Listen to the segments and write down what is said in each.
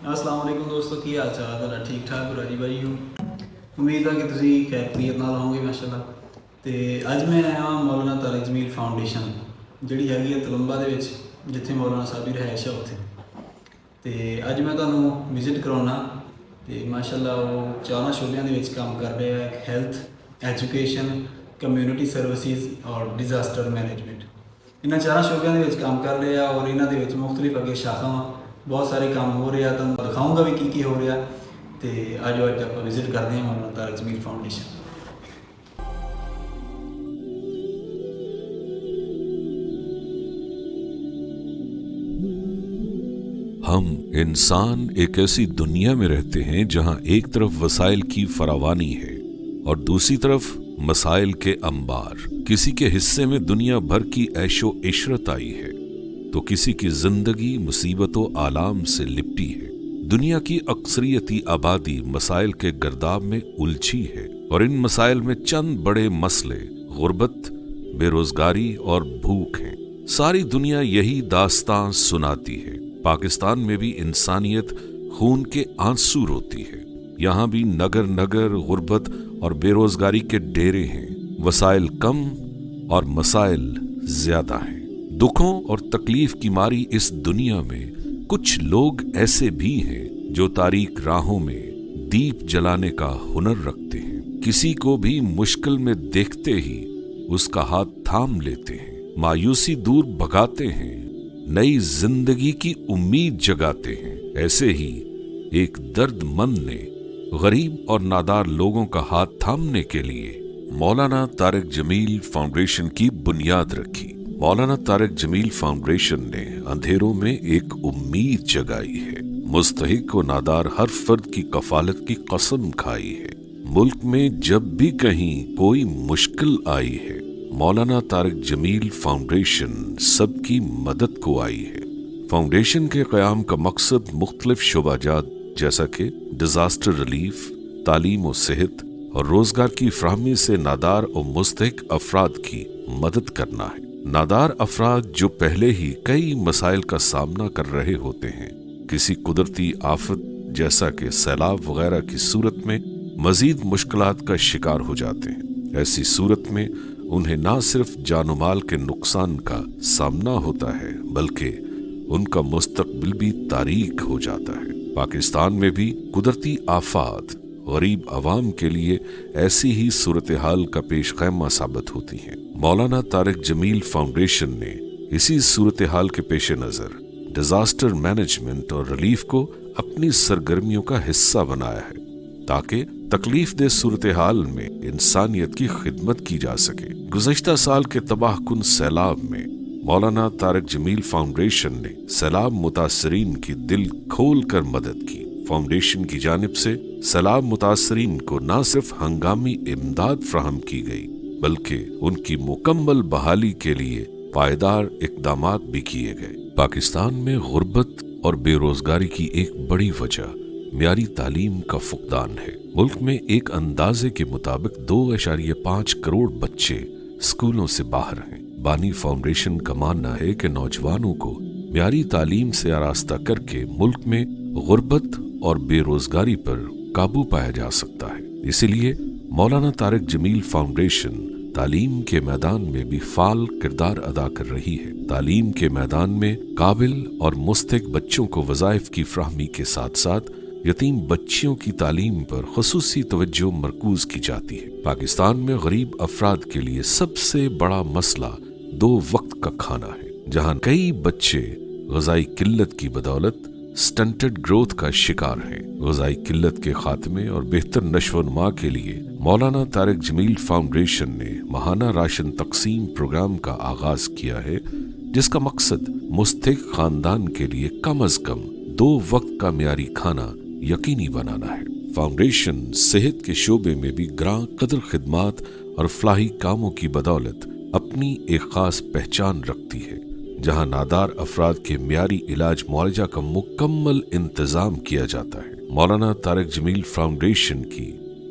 अस्सलाम वालेकुम दोस्तों, की हाल चाल ਤੁਹਾਡਾ? ठीक ठाक हो राजी भाई हो? उम्मीद है कि ਤੁਸੀਂ ਖੈਰੀਅਤ ਨਾਲ ਹੋਵੋਗੇ ਮਾਸ਼ਾਅੱਲਾ। ਤੇ ਅੱਜ ਮੈਂ ਆਇਆ ਹਾਂ ਮੌਲਾਨਾ ਤਾਰਿਕ ਜਮੀਲ ਫਾਊਂਡੇਸ਼ਨ ਜਿਹੜੀ ਹੈਗੀ ਹੈ ਤਲੰਬਾ ਦੇ ਵਿੱਚ, ਜਿੱਥੇ ਮੌਲਾਨਾ ਸਾਹਿਬ ਦੀ ਰਿਹਾਇਸ਼ ਹੈ ਉੱਥੇ। ਤੇ ਅੱਜ ਮੈਂ ਤੁਹਾਨੂੰ ਵਿਜ਼ਿਟ ਕਰਾਉਣਾ ਤੇ ਮਾਸ਼ਾਅੱਲਾ ਉਹ ਚਾਰਾਂ ਸ਼ੋਬਿਆਂ ਦੇ ਵਿੱਚ ਕੰਮ ਕਰ ਰਿਹਾ ਹੈ, ਹੈਲਥ, ਐਜੂਕੇਸ਼ਨ, ਕਮਿਊਨਿਟੀ ਸਰਵਿਸਿਜ਼ ਔਰ ਡਿਜ਼ਾਸਟਰ ਮੈਨੇਜਮੈਂਟ। ਇਹਨਾਂ ਚਾਰਾਂ ਸ਼ੋਬਿਆਂ ਦੇ ਵਿੱਚ ਕੰਮ ਕਰ ਰਿਹਾ ਔਰ ਇਹਨਾਂ ਦੇ ਵਿੱਚ ਮੁਖਤਲਿਫ ਅੱਗੇ ਸ਼ਾਖਾਵਾਂ ਬਹੁਤ ਸਾਰੇ ਕੰਮ ਹੋ ਰਿਹਾ, ਤੁਹਾਨੂੰ ਦਿਖਾਊਂਗਾ ਵੀ ਕੀ ਹੋ ਰਿਹਾ। ਤੇ ਅੱਜ ਆਪਾਂ ਵਿਜ਼ਿਟ ਕਰਦੇ ਹਾਂ ਮੌਲਾਨਾ ਤਾਰਿਕ ਜਮੀਲ ਫਾਊਂਡੇਸ਼ਨ। हम इंसान एक ऐसी दुनिया में रहते हैं जहां एक तरफ वसाइल की फरावानी है और दूसरी तरफ मसाइल के अंबार। किसी के हिस्से में दुनिया भर की ऐशो इशरत आई है तो किसी की जिंदगी मुसीबतों आलाम से लिपटी है। दुनिया की अक्सरियती आबादी मसाइल के गर्दाब में उलझी है और इन मसाइल में चंद बड़े मसले गुर्बत, बेरोजगारी और भूख हैं। सारी दुनिया यही दास्तां सुनाती है। पाकिस्तान में भी इंसानियत खून के आंसू रोती है। यहाँ भी नगर नगर गुर्बत और बेरोजगारी के डेरे हैं। वसाइल कम और मसाइल ज्यादा हैं। दुखों और तकलीफ की मारी इस दुनिया में कुछ लोग ऐसे भी हैं जो तारीक राहों में दीप जलाने का हुनर रखते हैं। किसी को भी मुश्किल में देखते ही उसका हाथ थाम लेते हैं, मायूसी दूर भगाते हैं, नई जिंदगी की उम्मीद जगाते हैं। ऐसे ही एक दर्दमंद ने गरीब और नादार लोगों का हाथ थामने के लिए मौलाना तारिक जमील फाउंडेशन की बुनियाद रखी। मौलाना तारिक जमील फाउंडेशन ने अंधेरों में एक उम्मीद जगाई है। मुस्तहिक व नादार हर फर्द की कफालत की कसम खाई है। मुल्क में जब भी कहीं कोई मुश्किल आई है, मौलाना तारिक जमील फाउंडेशन सबकी मदद को आई है। फाउंडेशन के क़याम का मकसद मुख्तलिफ शोबाजात जैसा कि डिजास्टर रिलीफ, तालीम व सेहत और रोजगार की फ्राहमी से नादार और मुस्तहिक अफराद की मदद करना है। नादार अफराद जो पहले ही कई मसाइल का सामना कर रहे होते हैं, किसी कुदरती आफत जैसा कि सैलाब वगैरह की सूरत में मजीद मुश्किलात का शिकार हो जाते हैं। ऐसी सूरत में उन्हें ना सिर्फ जानो माल के नुकसान का सामना होता है बल्कि उनका मुस्तकबिल भी तारीक हो जाता है। पाकिस्तान में भी कुदरती आफात गरीब अवाम के लिए ऐसी ही सूरत हाल का पेश खैमा साबित होती हैं। मौलाना तारिक जमील फाउंडेशन ने इसी सूरत हाल के पेश नज़र डिजास्टर मैनेजमेंट और रिलीफ को अपनी सरगर्मियों का हिस्सा बनाया है ताकि तकलीफ दे सूरत हाल में इंसानियत की खिदमत की जा सके। गुज़श्ता साल के तबाह कुन सैलाब में मौलाना तारिक जमील फाउंडेशन ने सैलाब मुतासरीन की दिल खोल कर मदद की। फाउंडेशन की जानिब से सैलाब मुतासरीन को न सिर्फ हंगामी इमदाद फ्राहम की गई बल्कि उनकी मुकम्मल बहाली के लिए पायदार इक़दामात भी किए गए। पाकिस्तान में गुर्बत और बेरोजगारी की एक बड़ी वजह म्यारी तालीम का फुकदान है। मुल्क में एक अंदाजे के मुताबिक 2.5 करोड़ बच्चे स्कूलों से बाहर हैं। बानी फाउंडेशन का मानना है कि नौजवानों को म्यारी तालीम से आरास्ता करके मुल्क में गुर्बत और बेरोजगारी पर काबू पाया जा सकता है। इसीलिए मौलाना तारिक जमील फाउंडेशन तालीम के मैदान में भी फाल किरदार अदा कर रही है। तालीम के मैदान में काबिल और मुस्तहिक बच्चों को वज़ाइफ की फ्राहमी के साथ साथ यतीम बच्चियों की तालीम पर खुसूसी तवज्जो मरकूज की जाती है। पाकिस्तान में गरीब अफराद के लिए सबसे बड़ा मसला 2 वक्त का खाना है, जहां कई बच्चे ग़िज़ाई किल्लत की बदौलत स्टंटेड ग्रोथ का शिकार हैं। ग़िज़ाई किल्लत के खात्मे और बेहतर नश्व-ओ-नुमा के लिए मौलाना तारिक जमील फाउंडेशन ने माहाना राशन तकसीम प्रोग्राम का आगाज किया है, जिसका मकसद मुस्तहिक खानदान के लिए कम अज कम 2 वक्त का म्यारी खाना यकीनी बनाना है। फाउंडेशन सेहत के शोबे में भी ग्रां कदर खिदमात और फलाही कामों की बदौलत अपनी एक खास पहचान रखती है, जहां नादार अफराद के म्यारी इलाज मुआवजा का मुकम्मल इंतजाम किया जाता है। मौलाना तारिक जमील फाउंडेशन की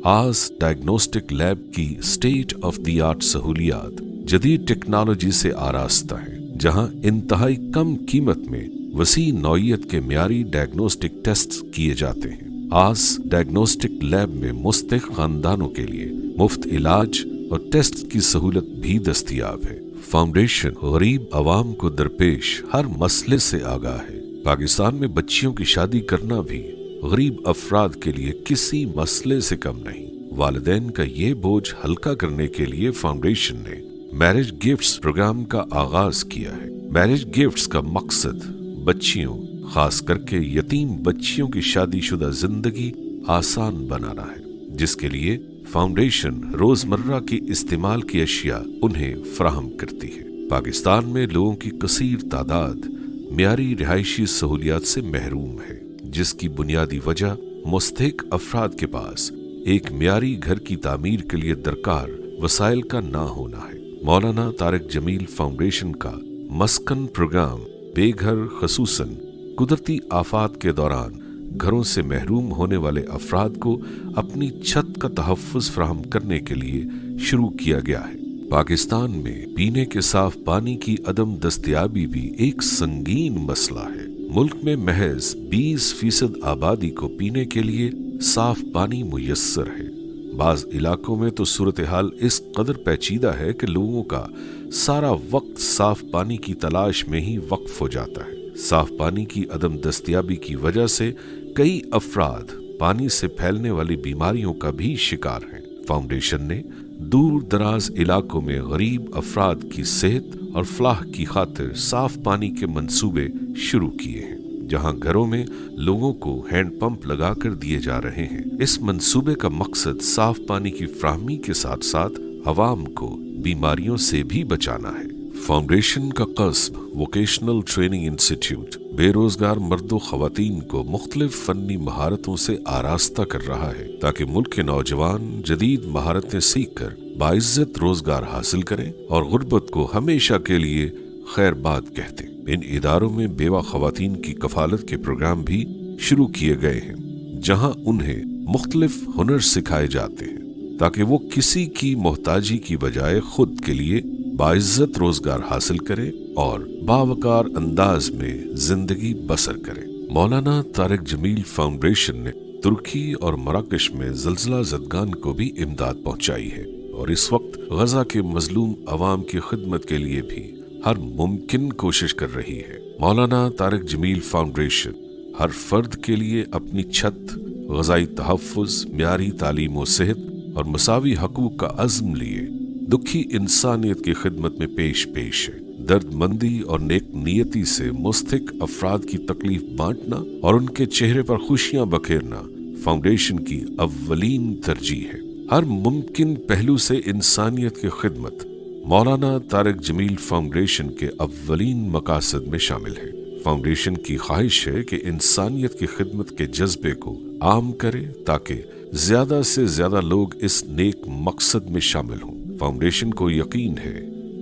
आस डायग्नोस्टिक लैब की स्टेट ऑफ द आर्ट सहूलियात जदीद टेक्नोलॉजी से आरास्ता है, जहां इंतहाई कम कीमत में वसी नौइयत के म्यारी डायग्नोस्टिक टेस्ट किए जाते हैं। आस डायग्नोस्टिक लैब में मुस्तहिक खानदानों के लिए मुफ्त इलाज और टेस्ट की सहूलत भी दस्तयाब है। फाउंडेशन गरीब अवाम को दरपेश हर मसले से आगाह है। पाकिस्तान में बच्चियों की शादी करना भी गरीब अफराद के लिए किसी मसले से कम नहीं। वालिदैन का ये बोझ हल्का करने के लिए फाउंडेशन ने मैरिज गिफ्ट्स प्रोग्राम का आगाज किया है। मैरिज गिफ्ट्स का मकसद बच्चियों, खास करके यतीम बच्चियों की शादीशुदा जिंदगी आसान बनाना है, जिसके लिए फाउंडेशन रोजमर्रा की इस्तेमाल की अशिया उन्हें फराहम करती है। पाकिस्तान में लोगों की कसीर तादाद म्यारी रिहायशी सहूलियात से महरूम है, जिसकी बुनियादी वजह मुस्तहिक अफराद के पास एक म्यारी घर की तामीर के लिए दरकार वसाइल का ना होना है। मौलाना तारिक जमील फाउंडेशन का मस्कन प्रोग्राम बेघर, खसूसन कुदरती आफात के दौरान घरों से महरूम होने वाले अफराद को अपनी छत का तहफ़्फ़ुज़ फराहम करने के लिए शुरू किया गया है। पाकिस्तान में पीने के साफ पानी की अदम दस्तयाबी भी एक संगीन मसला है। मुल्क में महज 20% आबादी को पीने के लिए साफ पानी मुयस्सर है। बाज़ इलाकों में तो सूरत हाल इस कदर पेचीदा है कि लोगों का सारा वक्त साफ पानी की तलाश में ही वक्फ हो जाता है। साफ पानी की अदम दस्तयाबी की वजह से कई अफराद पानी से फैलने वाली बीमारियों का भी शिकार हैं। फाउंडेशन ने दूर दराज इलाकों में गरीब अफराद की सेहत और फलाह की खातिर साफ पानी के मंसूबे शुरू किए हैं, जहां घरों में लोगों को हैंड पंप लगाकर दिए जा रहे हैं। इस मंसूबे का मकसद साफ पानी की फ्राहमी के साथ साथ अवाम को बीमारियों से भी बचाना है। फाउंडेशन का कस्ब वोकेशनल ट्रेनिंग इंस्टीट्यूट बेरोजगार मर्दों खवातीन को मुख्तलिफ फन्नी महारतों से आरास्ता कर रहा है, ताकि मुल्क के नौजवान जदीद महारतें सीख कर बाइज्जत रोजगार हासिल करें और गुर्बत को हमेशा के लिए खैरबाद कहते। इन इदारों में बेवा खवातीन की कफालत के प्रोग्राम भी शुरू किए गए हैं, जहां उन्हें मुख्तलिफ हुनर सिखाए जाते हैं ताकि वो किसी की मोहताजी की बजाय खुद के लिए बाइज्जत रोजगार हासिल करें और बावकार अंदाज में जिंदगी बसर करें। मौलाना तारिक जमील फाउंडेशन ने तुर्की और मराकश में ज़लज़ला ज़दगान को भी इमदाद पहुंचाई है और इस वक्त गजा के मजलूम अवाम की खिदमत के लिए भी हर मुमकिन कोशिश कर रही है। मौलाना तारिक जमील फाउंडेशन हर फर्द के लिए अपनी छत, गज़ाई तहफ़्फ़ुज़, म्यारी तालीम व सेहत और मसावी हकूक़ का अज़्म लिए दुखी इंसानियत की खिदमत में पेश है। दर्दमंदी और नेक नियति से मुस्तहिक अफराद की तकलीफ बांटना और उनके चेहरे पर खुशियां बखेरना फाउंडेशन की अव्वलीन तरजीह है। हर मुमकिन पहलू से इंसानियत की खिदमत मौलाना तारिक जमील फाउंडेशन के अव्वलीन मकासद में शामिल है। फाउंडेशन की ख्वाहिश है कि इंसानियत की खिदमत के जज्बे को आम करे ताकि ज्यादा से ज्यादा लोग इस नेक मकसद में शामिल हों। फाउंडेशन को यकीन है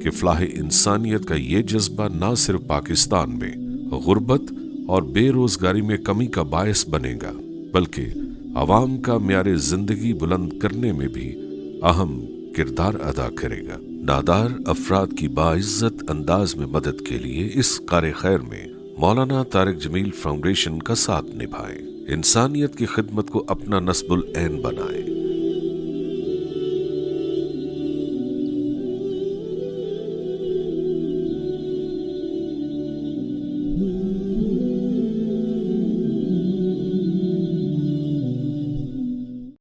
कि फलाह इंसानियत का ये जज्बा न सिर्फ पाकिस्तान में गुर्बत और बेरोजगारी में कमी का बायस बनेगा, बल्कि अवाम का म्यारे जिंदगी बुलंद करने में भी अहम किरदार अदा करेगा। नादार अफराद की बाइज्जत अंदाज में मदद के लिए इस कार खैर में मौलाना तारिक जमील फाउंडेशन का साथ निभाएं। इंसानियत की खिदमत को अपना नस्बुल ऐन बनाएं।